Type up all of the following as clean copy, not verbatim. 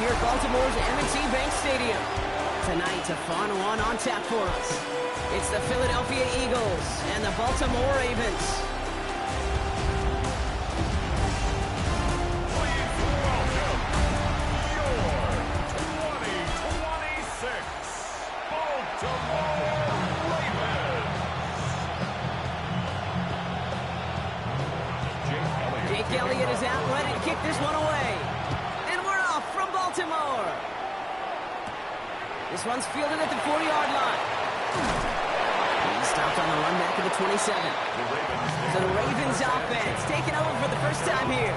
here at Baltimore's M&T Bank Stadium. Tonight, a fun one on tap for us. It's the Philadelphia Eagles and the Baltimore Ravens. Please welcome your 2026 Baltimore Ravens. Jake Elliott is out, ready to kick this one away. And we're off from Baltimore. This one's fielded at the 40-yard line. He stopped on the run back at the 27. So the Ravens offense taking over for the first time here.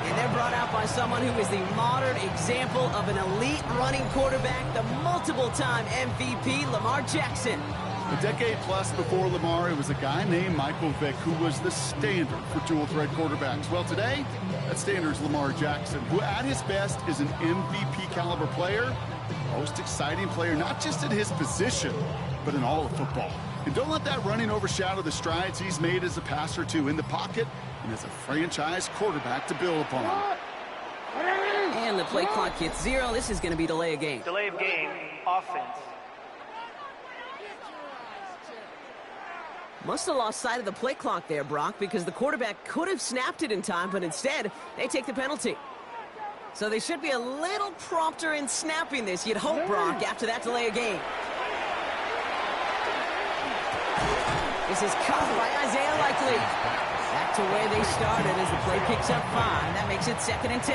And they're brought out by someone who is the modern example of an elite running quarterback, the multiple-time MVP, Lamar Jackson. A decade plus before Lamar, it was a guy named Michael Vick who was the standard for dual-threat quarterbacks. Well, today, that standard is Lamar Jackson, who at his best is an MVP-caliber player, most exciting player, not just in his position, but in all of football. And don't let that running overshadow the strides he's made as a passer, too, in the pocket and as a franchise quarterback to build upon. And the play clock hits 0. This is going to be delay of game. Delay of game, offense. Must have lost sight of the play clock there, Brock, because the quarterback could have snapped it in time, but instead, they take the penalty. So they should be a little prompter in snapping this, you'd hope, Brock, after that delay of game. This is caught by Isaiah Likely. Back to where they started as the play picks up 5. That makes it 2nd and 10.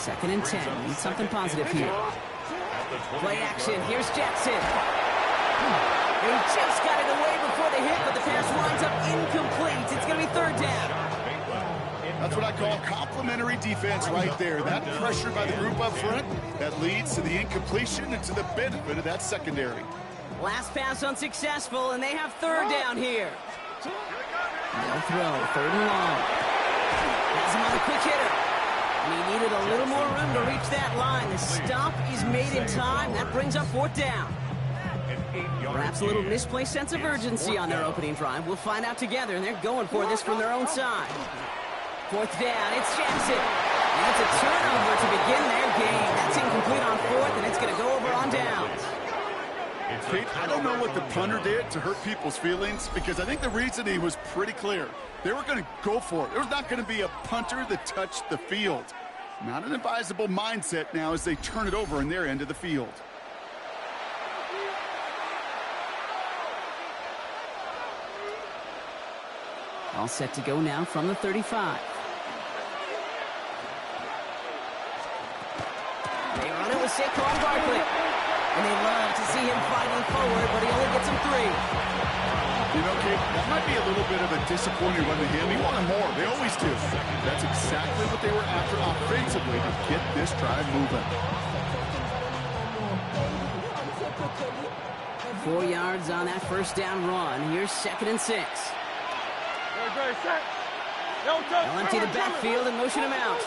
2nd and 10. Need something positive here. Play action. Here's Jackson. He just got it away before the hit, but the pass winds up incomplete. It's going to be 3rd down. That's what I call complimentary defense right there. That pressure by the group up front, that leads to the incompletion and to the benefit of that secondary. Last pass unsuccessful, and they have 3rd down here. They'll throw, 3rd and long. Has him on a quick hitter. And he needed a little more room to reach that line. The stop is made in time. That brings up 4th down. Perhaps a little misplaced sense of urgency on their opening drive. We'll find out together, and they're going for this from their own side. 4th down, it's Jackson. And it's a turnover to begin their game. That's incomplete on 4th, and it's going to go over on downs. Kate, I don't know what the punter did to hurt people's feelings, because I think the reasoning was pretty clear. They were going to go for it. There was not going to be a punter that touched the field. Not an advisable mindset now as they turn it over in their end of the field. All set to go now from the 35. They run it with Saquon Barkley. And they love to see him fighting forward, but he only gets him 3. You know, Kate, that might be a little bit of a disappointing run to him. He wanted more. They always do. That's exactly what they were after offensively to get this drive moving. 4 yards on that 1st down run. Here's 2nd and 6. They'll empty the backfield and motion him out.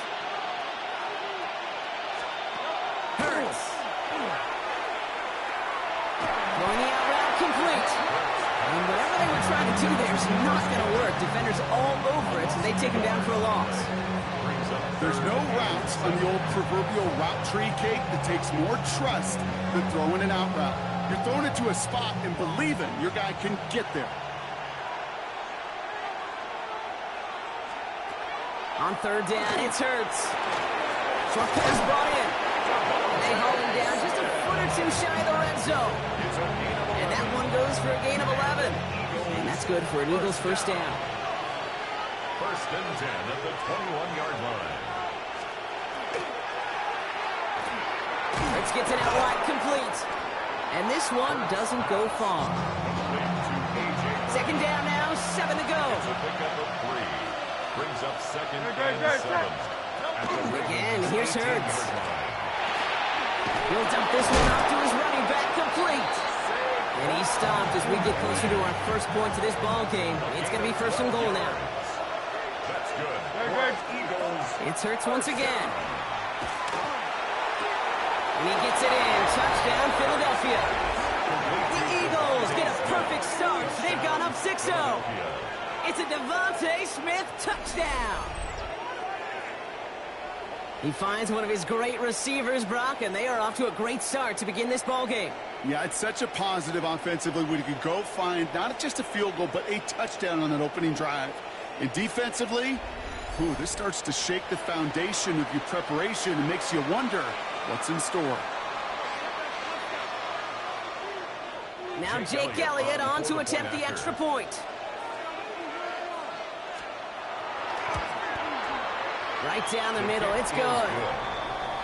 Hurts. Throwing the out route complete. And whatever they were trying to do there is not going to work. Defenders all over it, so they take him down for a loss. There's no routes on the old proverbial route tree, Kate, that takes more trust than throwing an out route. You're throwing it to a spot and believing your guy can get there. On 3rd down, it's Hurts. Short pass brought in. They haul him down just a foot or 2 shy of the red zone. And that one goes for a gain of 11. And that's good for an Eagles 1st down. 1st and 10 at the 21-yard line. Hurts gets it out wide, complete. And this one doesn't go far. 2nd down now, 7 to go. Brings up 2nd and 7. Again, here's Hurts. He'll dump this one off to his running back, complete. And he stopped as we get closer to our first point to this ball game. It's going to be 1st and goal now. That's good. Eagles. It's Hurts once again. And he gets it in. Touchdown, Philadelphia. The Eagles get a perfect start. They've gone up 6-0. It's a Devontae Smith touchdown. He finds one of his great receivers, Brock, and they are off to a great start to begin this ball game. Yeah, it's such a positive offensively when you can go find not just a field goal, but a touchdown on that opening drive. And defensively, this starts to shake the foundation of your preparation and makes you wonder what's in store. Now Jake Elliott on to attempt the extra point. Right down the middle, it's good.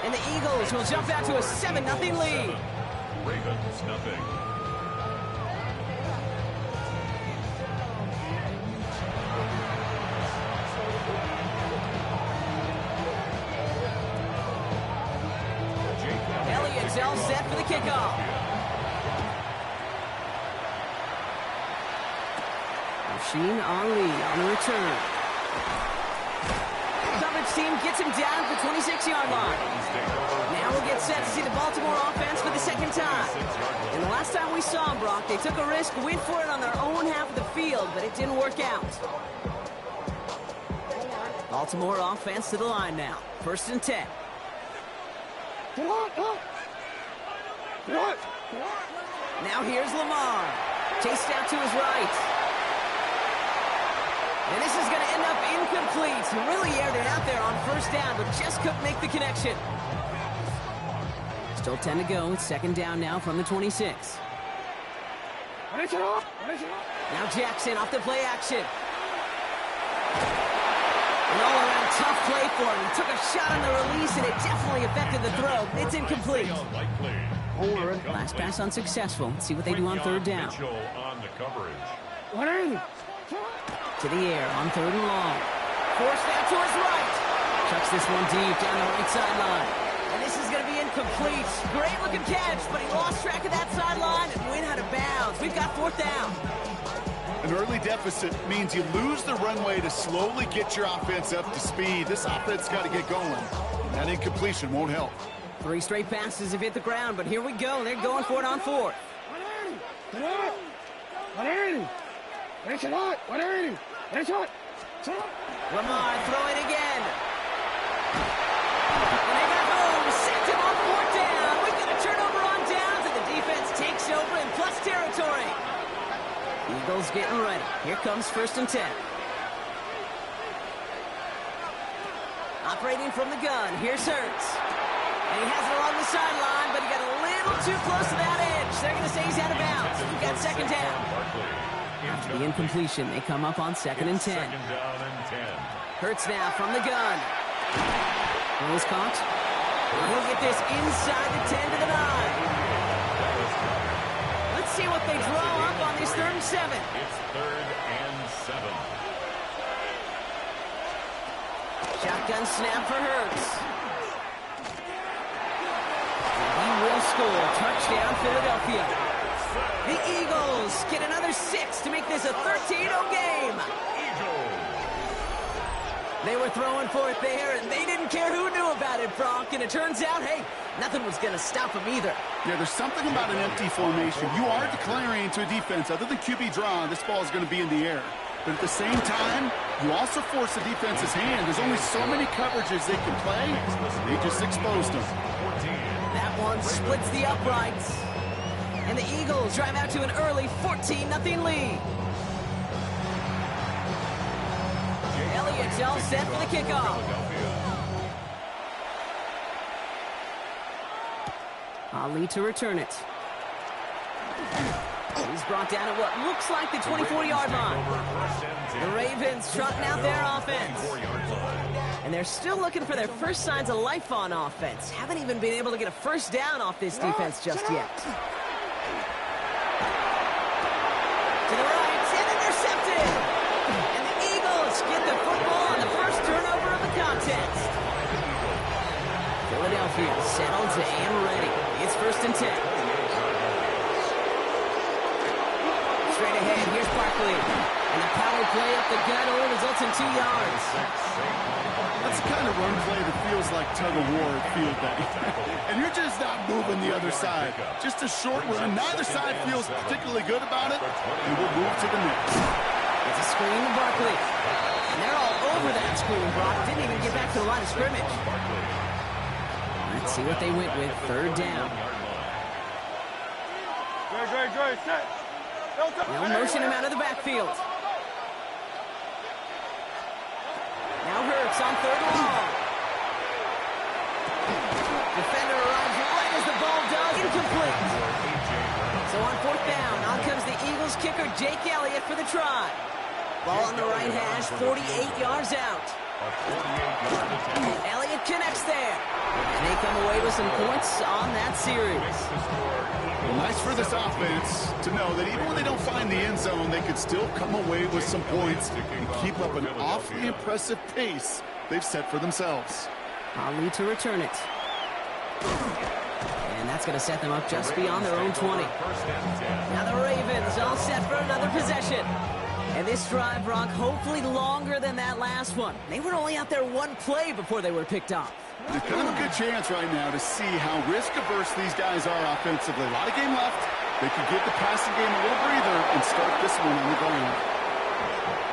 And the Eagles will jump out to a 7-0 lead. Ravens nothing. Elliott's all set for the kickoff. Machine Ali on the return. Coverage team gets him down at the 26-yard line. Now we'll get set to see the Baltimore offense for the second time. And the last time we saw them, Brock, they took a risk, went for it on their own half of the field, but it didn't work out. Baltimore offense to the line now. 1st and 10. Now here's Lamar. Chased out to his right. And this is going to end up incomplete. He really aired it out there on 1st down, but just couldn't make the connection. Still 10 to go. It's 2nd down now from the 26. Now Jackson off the play action. An all-around tough play for him. He took a shot on the release, and it definitely affected the throw. It's incomplete. Last pass unsuccessful. Let's see what they do on 3rd down. To the air on 3rd and long. Forced out to his right. Chucks this one deep down the right sideline. And this is going to be incomplete. Great looking catch, but he lost track of that sideline and went out of bounds. We've got 4th down. An early deficit means you lose the runway to slowly get your offense up to speed. This offense got to get going. That incompletion won't help. 3 straight passes have hit the ground, but here we go. They're going for it on 4th. Lamar throwing again. And they got home, sent him on 4th down. We've got a turnover on downs, and the defense takes over in plus territory. Eagles getting ready. Here comes 1st and 10. Operating from the gun, here's Hurts. And he has it along the sideline, but he got a little too close to that edge. They're going to say he's out of bounds. We've got 2nd down. After the incompletion, they come up on 2nd and 10. Hurts now from the gun. Rose caught. He'll get this inside the 10 to the 9. Let's see what they draw up on this 3rd and 7. It's 3rd and 7. Shotgun snap for Hurts. He will score. Touchdown, Philadelphia. The Eagles get another 6 to make this a 13-0 game. They were throwing for it there, and they didn't care who knew about it, Brock. And it turns out, hey, nothing was going to stop them either. Yeah, there's something about an empty formation. You are declaring to a defense, other than QB draw, this ball is going to be in the air. But at the same time, you also force the defense's hand. There's only so many coverages they can play. They just exposed them. That one splits the uprights. And the Eagles drive out to an early 14-0 lead. Elliott's all set for the kickoff. Ali to return it. He's brought down at what looks like the 24-yard line. The Ravens trotting out their offense. And they're still looking for their first signs of life on offense. Haven't even been able to get a 1st down off this defense just yet. To the right, and intercepted. And the Eagles get the football on the first turnover of the contest. Philadelphia settled and ready. It's 1st and 10. Straight ahead, here's Barkley. And the power play up the gut only results in 2 yards. That's the kind of run play that feels like tug-of-war at field day. And you're just not moving the other side. Just a short run. Neither side feels particularly good about it. And we'll move to the next. It's a screen to Barkley. And they're all over that screen, Brock. Didn't even get back to the line of scrimmage. See what they went with. Third down. They'll motion him out of the backfield. Now Hurts on third and long. Defender arrives right as the ball does. Incomplete. So on fourth down, on comes the Eagles kicker, Jake Elliott, for the try. Ball on the right hash, 48 yards out. Elliott connects there. And they come away with some points on that series. Well, nice for this offense to know that even when they don't find the end zone, they could still come away with some points and keep up an awfully impressive pace they've set for themselves. Ali to return it. And that's going to set them up just beyond their own 20. Now the Ravens all set for another possession. And this drive, Brock, hopefully longer than that last one. They were only out there one play before they were picked off. There's kind of a good chance right now to see how risk-averse these guys are offensively. A lot of game left. They could give the passing game a little breather and start this one on the ground.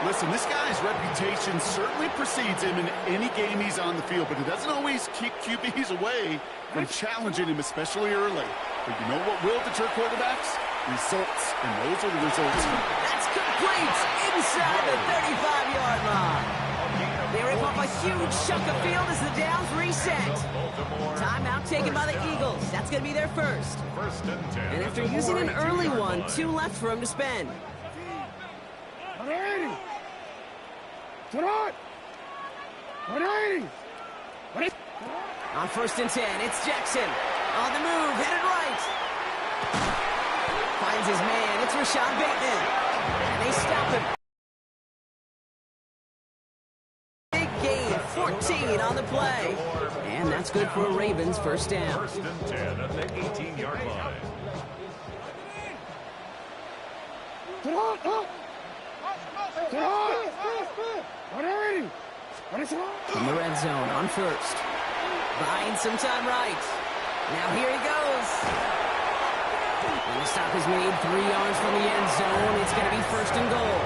Listen, this guy's reputation certainly precedes him in any game he's on the field, but it doesn't always keep QBs away from challenging him, especially early. But you know what will deter quarterbacks? Results, and those are the results. That's complete inside the 35-yard line. They rip off a huge chunk of field as the downs reset. Timeout taken by the Eagles. That's going to be their first. And after using an early one, 2 left for him to spend. On first and 10, it's Jackson. On the move, headed right. Finds his man. It's Rashad Bateman. And they stop him. Big gain, 14 on the play. And that's good for a Ravens first down. First and 10 at the 18-yard line. In the red zone on first. Buying some time right. Now here he goes. And the stop is made 3 yards from the end zone. It's going to be first and goal.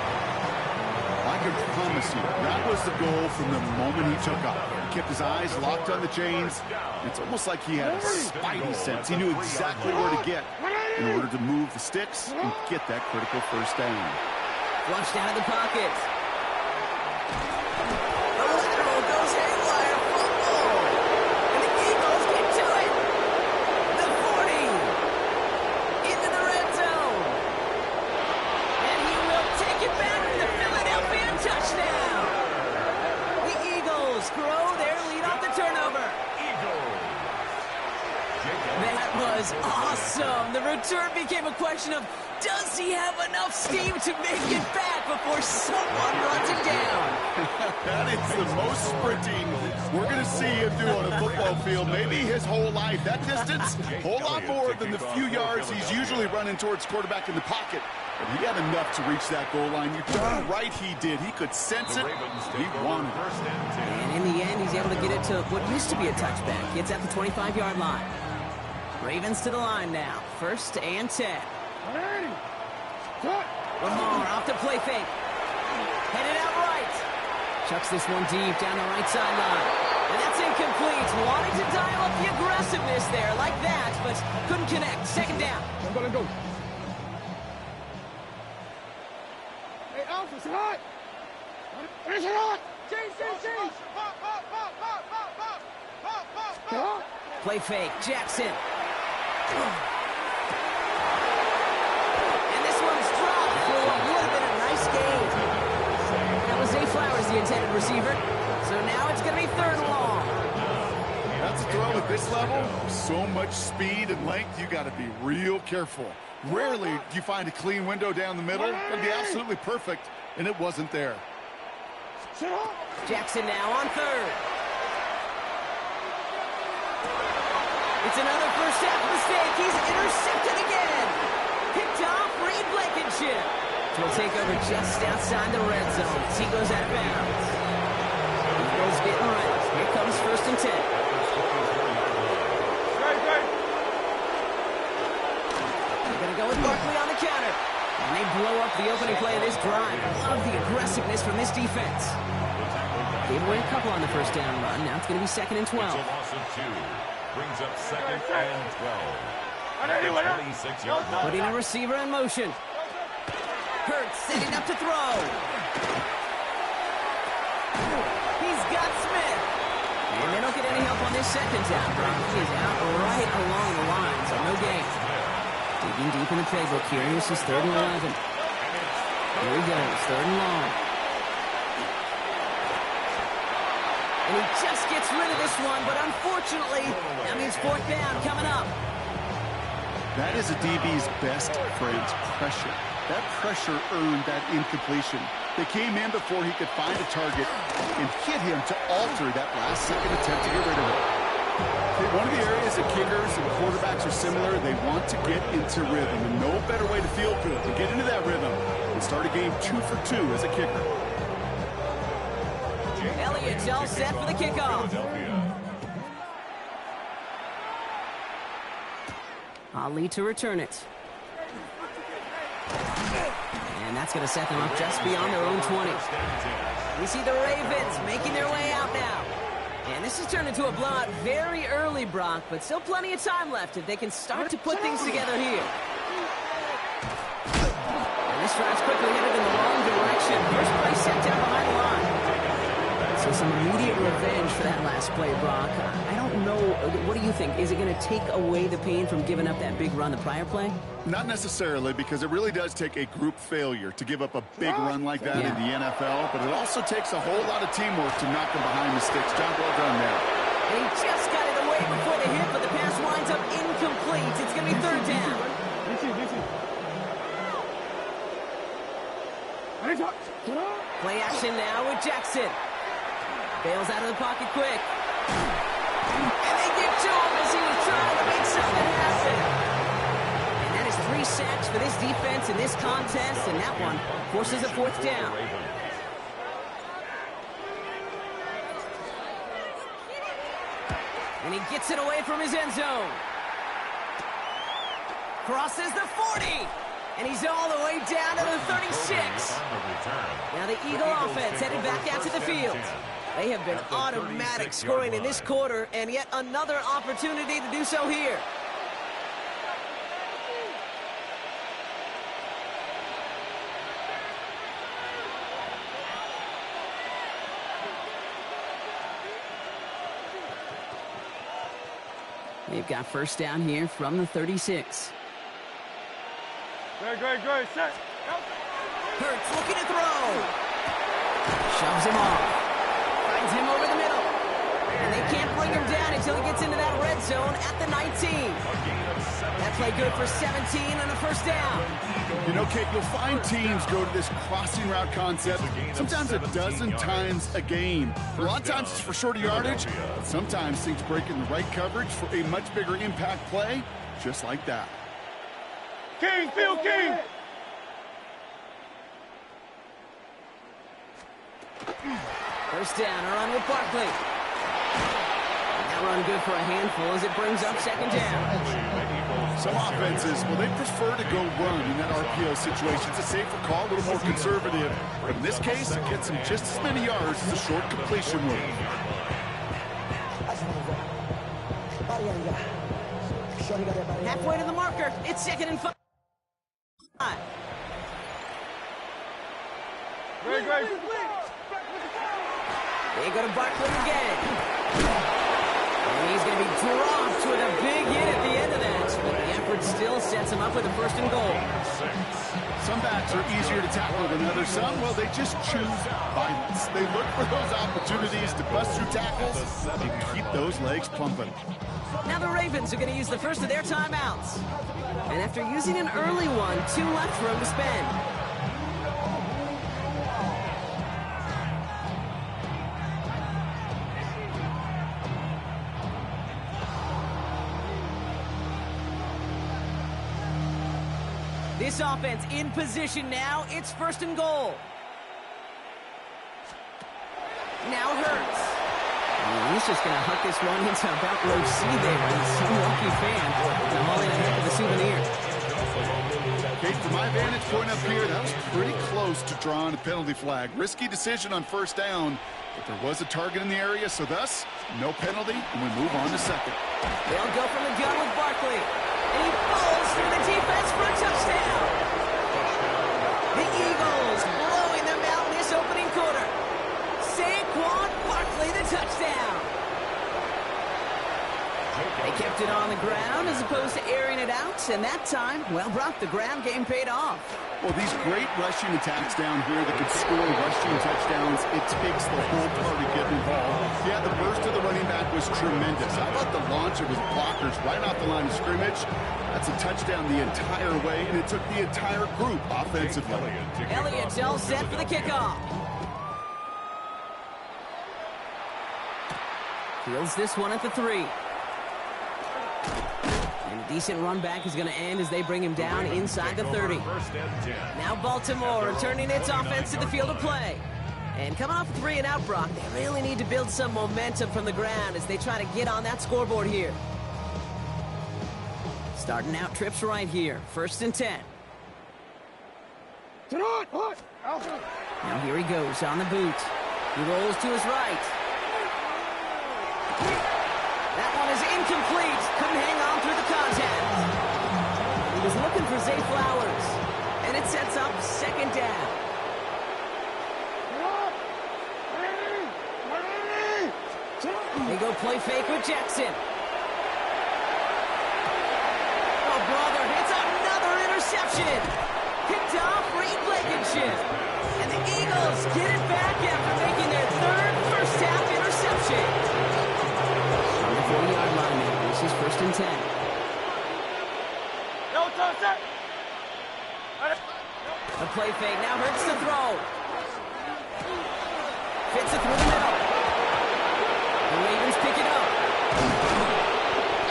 I can promise you, that was the goal from the moment he took off. He kept his eyes locked on the chains. It's almost like he had a spidey sense. He knew exactly where to get in order to move the sticks and get that critical first down. Flushed out of the pocket. The lateral goes haywire. Fumble. And the Eagles get to it. The 40. Into the red zone. And he will take it back for the Philadelphia touchdown. The Eagles grow their lead off the turnover. That was awesome. The return became a question of, does he have enough steam to make it back before someone runs him down? That is the most sprinting we're going to see him do on a football field, maybe his whole life. That distance, a whole lot more than the few yards he's usually running towards quarterback in the pocket. But he had enough to reach that goal line. You're darn right he did. He could sense it. He wanted it. And in the end, he's able to get it to what used to be a touchback. It's at the 25-yard line. Ravens to the line now. First and 10. Lamar off the play fake. Headed out right. Chucks this one deep down the right sideline. And that's incomplete. Wanted to dial up the aggressiveness there like that, but couldn't connect. Second down. Go. Hey, Alpha, it's hot. It's hot. Change. Play fake. Jackson. Zay Flowers, the intended receiver. So now it's going to be third and long. That's a throw at this level. So much speed and length, you got to be real careful. Rarely do you find a clean window down the middle. It'd be absolutely perfect, and it wasn't there. Jackson now on third. It's another first half mistake. He's intercepted again. Picked off Reed Blankenship. Will take over just outside the red zone as he goes out of bounds. Eagles getting ready. Here comes first and 10. They're going to go with Barkley on the counter. And they blow up the opening play of this drive. Love the aggressiveness from this defense. Gave away a couple on the first down run. Now it's going to be second and 12. brings up 2nd and 12. At the 26-yard line. Putting a receiver in motion. Hurts setting up to throw. He's got Smith. And they don't get any help on this 2nd down. He is out right along the line, so no gain. Digging deep in the playbook here. This is 3rd and 11. Here he goes, 3rd and long. And he just gets rid of this one, but unfortunately, that means 4th down coming up. That is a DB's best friend, pressure. That pressure earned that incompletion. They came in before he could find a target and hit him to alter that last-second attempt to get rid of it. One of the areas that kickers and quarterbacks are similar, they want to get into rhythm, and no better way to feel good to get into that rhythm and start a game 2 for 2 as a kicker. Elliott's all set for the kickoff. Ali to return it. And that's going to set them up just beyond their own 20. We see the Ravens making their way out now. And this has turned into a blowout very early, Brock, but still plenty of time left if they can start to put things together here. And this drive's quickly headed in the wrong direction. First play set down behind the line. So some immediate revenge for that last play, Brock. I don't know. What do you think? Is it going to take away the pain from giving up that big run the prior play? Not necessarily, because it really does take a group failure to give up a big run like that in the NFL, but it also takes a whole lot of teamwork to knock them behind the sticks. John, well done there. And he just got it away before the hit, but the pass winds up incomplete. It's going to be 3rd down. Play action now with Jackson. Bails out of the pocket quick. And they get to him as he was trying to make something happen. And that is 3 sacks for this defense in this contest, and that one forces a 4th down. And he gets it away from his end zone. Crosses the 40. And he's all the way down to the 36. Now the Eagle offense headed back out to the field. They have been automatic scoring in this quarter, and yet another opportunity to do so here. They've got 1st down here from the 36. Great, set. Hurts looking to throw. Shoves him off. Finds him over the middle. And they can't bring him down until he gets into that red zone at the 19. That play good for 17 and a 1st down. You know, Kate, you'll find teams go to this crossing route concept sometimes a dozen times a game. A lot of times it's for shorter yardage, but sometimes things break in the right coverage for a much bigger impact play, just like that. King, Phil King! First down, a run with Barkley. And that run good for a handful as it brings up 2nd down. Some offenses, well, they prefer to go run in that RPO situation. It's a safer call, a little more conservative. But in this case, it gets them just as many yards as a short completion would. Halfway to the marker. It's 2nd and 5. Great. They go to Barkley again. And he's going to be dropped with a big hit at the end of that. But the effort still sets him up with a 1st and goal. Some backs are easier to tackle than others. Some, well, they just choose violence. They look for those opportunities to bust through tackles and keep those legs pumping. Now the Ravens are going to use the first of their timeouts. And after using an early one, 2 left for him to spend. This offense in position now. It's 1st and goal. Now Hurts. He's just going to huck this one into about row C there. And some lucky fan hauling a heck of a souvenir. Kate, from my vantage point up here, that was pretty close to drawing a penalty flag. Risky decision on 1st down, But there was a target in the area, so thus, no penalty, and we move on to second. They'll go from the gun with Barkley. And he falls through the defense for a touchdown. The Eagles blowing them out in this opening quarter. Saquon Barkley, the touchdown. They kept it on the ground as opposed to airing it out, and that time, well, Brock, the ground game paid off. Well, these great rushing attacks down here that can score rushing touchdowns, it takes the whole party getting involved. Yeah, the burst of the running back was tremendous. How about the launch of his blockers right off the line of scrimmage? That's a touchdown the entire way, and it took the entire group offensively. Elliott's all set for the kickoff. Fields this one at the 3. And a decent run back is going to end as they bring him down inside the 30. Now Baltimore returning its offense to the field of play. And coming off a 3 and out, Brock, they really need to build some momentum from the ground as they try to get on that scoreboard here. Starting out trips right here. 1st and 10. Now here he goes on the boot. He rolls to his right. That one is incomplete. Couldn't hang on through the contact. He was looking for Zay Flowers. And it sets up 2nd down. They go play fake with Jackson. Oh, brother, it's another interception. Picked off Reed Blankenship. And the Eagles get it back after making their 3rd first-half interception. On the 40-yard line now. This is 1st and 10. The play fake now hurts the throw. Fits it through the middle. The Ravens pick it up.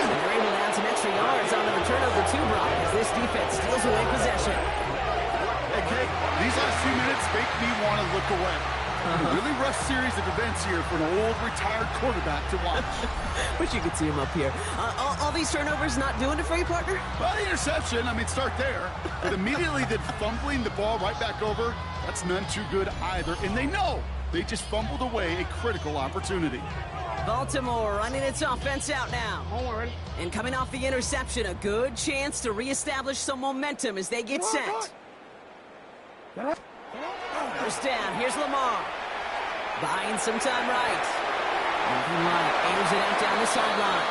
And they're able to add some extra yards on the return of the 2 block as this defense steals away possession. Hey, Kate, these last few minutes make me want to look away. A really rough series of events here for an old retired quarterback to watch. Wish you could see him up here. All these turnovers not doing it for you, partner? Well, the interception, I mean, start there. But immediately then fumbling the ball right back over, that's none too good either. And they know they just fumbled away a critical opportunity. Baltimore running its offense out now. And coming off the interception, a good chance to reestablish some momentum as they get set. 1st down, here's Lamar. Buying some time right. Moving right, airs it out down the sideline.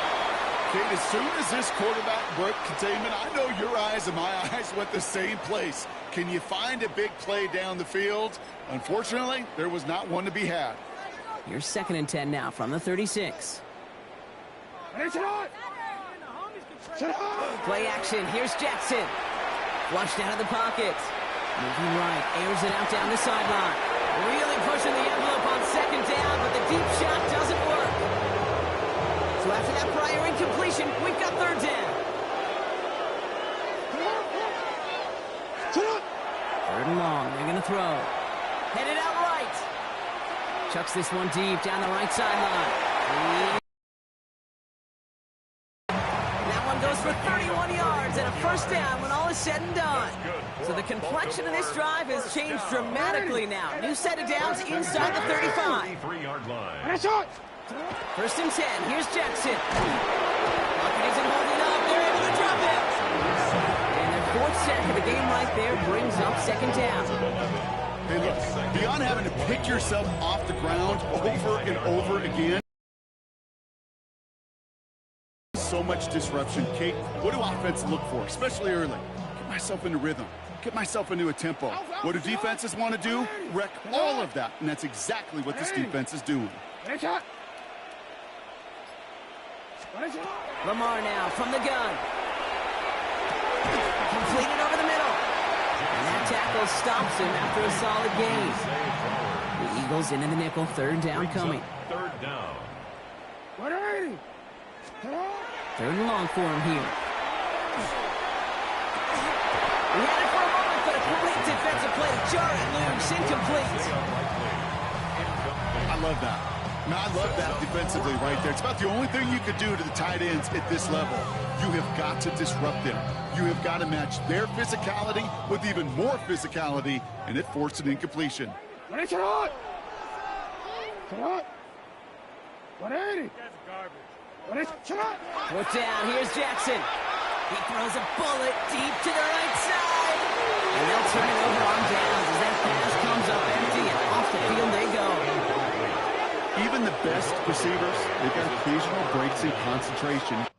Kate, as soon as this quarterback broke containment, I know your eyes and my eyes went the same place. Can you find a big play down the field? Unfortunately, there was not one to be had. Here's 2nd and 10 now from the 36. Play action, here's Jackson. Flushed out of the pocket. Moving right, airs it out down the sideline. Really pushing the envelope on 2nd down, but the deep shot doesn't work. So after that prior incompletion, we've got 3rd down. 3rd and long, they're going to throw. Headed out right. Chucks this one deep down the right sideline. That one goes for 31 yards and a 1st down when all is said and done. So the complexion of this drive has changed dramatically now. New set of downs inside the 35. 3-yard line. 1st and 10. Here's Jackson. Lockett isn't holding up. They're able to drop it. And their 4th sack of the game right there brings up 2nd down. Hey, look, beyond having to pick yourself off the ground over and over again, so much disruption. Kate, what do offenses look for, especially early? Get myself into rhythm. Get myself into a tempo. What do defenses want to do? Wreck all of that, and that's exactly what this defense is doing. Lamar now from the gun. Completed over the middle. And that tackle stops him after a solid gain. The Eagles into the nickel. 3rd down coming. 3rd down. 3rd and long for him here. We had it for a moment, but a complete defensive play to jar it loose. Incomplete. I love that. Now, I love that defensively right there. It's about the only thing you could do to the tight ends at this level. You have got to disrupt them. You have got to match their physicality with even more physicality, and it forced an incompletion. Fourth down, here's Jackson. He throws a bullet deep to the right side. And they'll turn it over on downs as that pass comes up empty and off the field they go. Even the best receivers, they've got occasional breaks in concentration.